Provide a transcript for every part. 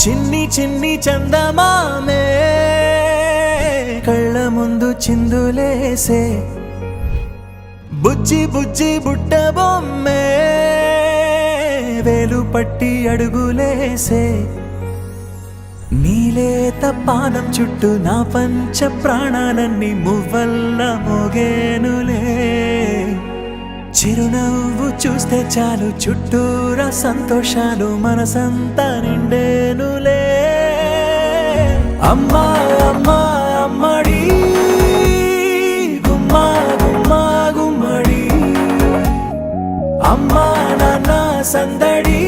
చిన్ని చిన్ని చందమామే కళ్ళ ముందు చిందులేసే బుజ్జి బుజ్జి బుట్ట బొమ్మే వేలు పట్టి అడుగులేసే నీలేత పానం చుట్టూ నా పంచ ప్రాణాలన్నీ మువ్వల్ల మోగేనులే చిరునవ్వు చూస్తే చాలు చుట్టూరా సంతోషాలు మనసంతా నిండేనులే అమ్మా అమ్మా అమ్మడి గుమ్మా గుమ్మా గుమ్మడి అమ్మా నాన్న సందడి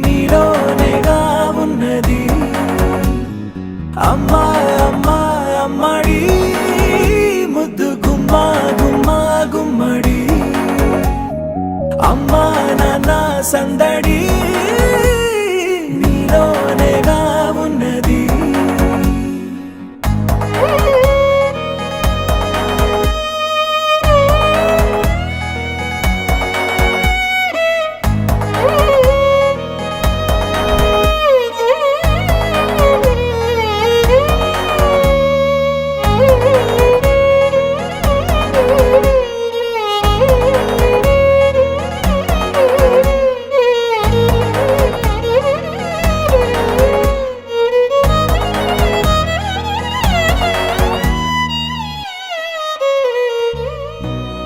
నీలోనేగా ఉన్నది అమ్మా అమ్మా అమ్మడి ముద్దు గుమ్మా గుమ్మా గుమ్మడి అమ్మా నాన్న సందడి నీలోనేగా ఉన్నది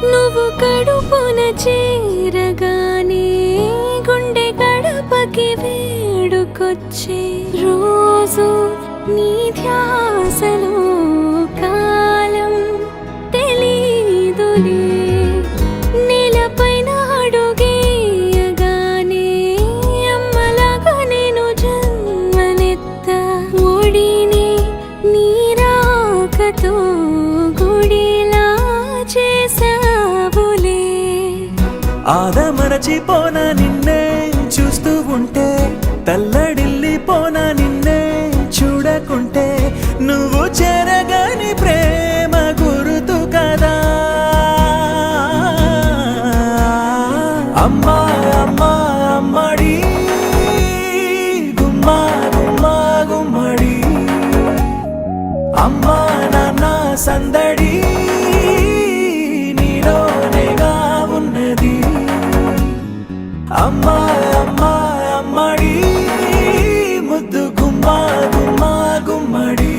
నువ్వు కడుపున చేరగానే గుండె గడపకి వేడుకొచ్చే రోజు నీ ధ్యాసలో కాలం తెలీదులే నేలపైన అడుగేయగానే అమ్మలాగా నేను జన్మనెత్త ఒడిని నీ రాకతో గుడిలా చేసావులే ఆదమరచిపోనా నిన్నే చూస్తూ ఉంటే తల్లడిల్లిపోనా నిన్నే చూడకుంటే నువ్వు చెరగని ప్రేమ గురుతు కదా అమ్మా అమ్మా అమ్మడి గుమ్మా గుమ్మా గుమ్మడి అమ్మా నాన్న సందడి నీలోనేగా ఉన్నది అమ్మా అమ్మా అమ్మడి ముద్దు గుమ్మా గుమ్మా గుమ్మడి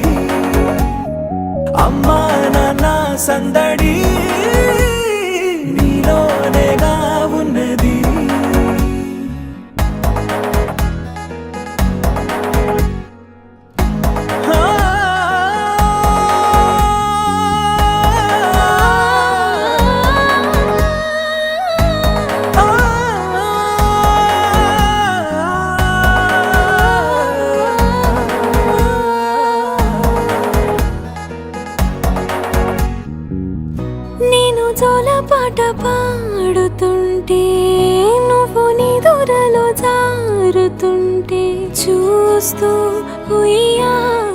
అమ్మా నాన్న సందడి నీలోనేగా ఉన్నది నేను జోలపాట పాడుతుంటే నువ్వు నిదురలో జారుతుంటే చూస్తూ ఉయ్యాలే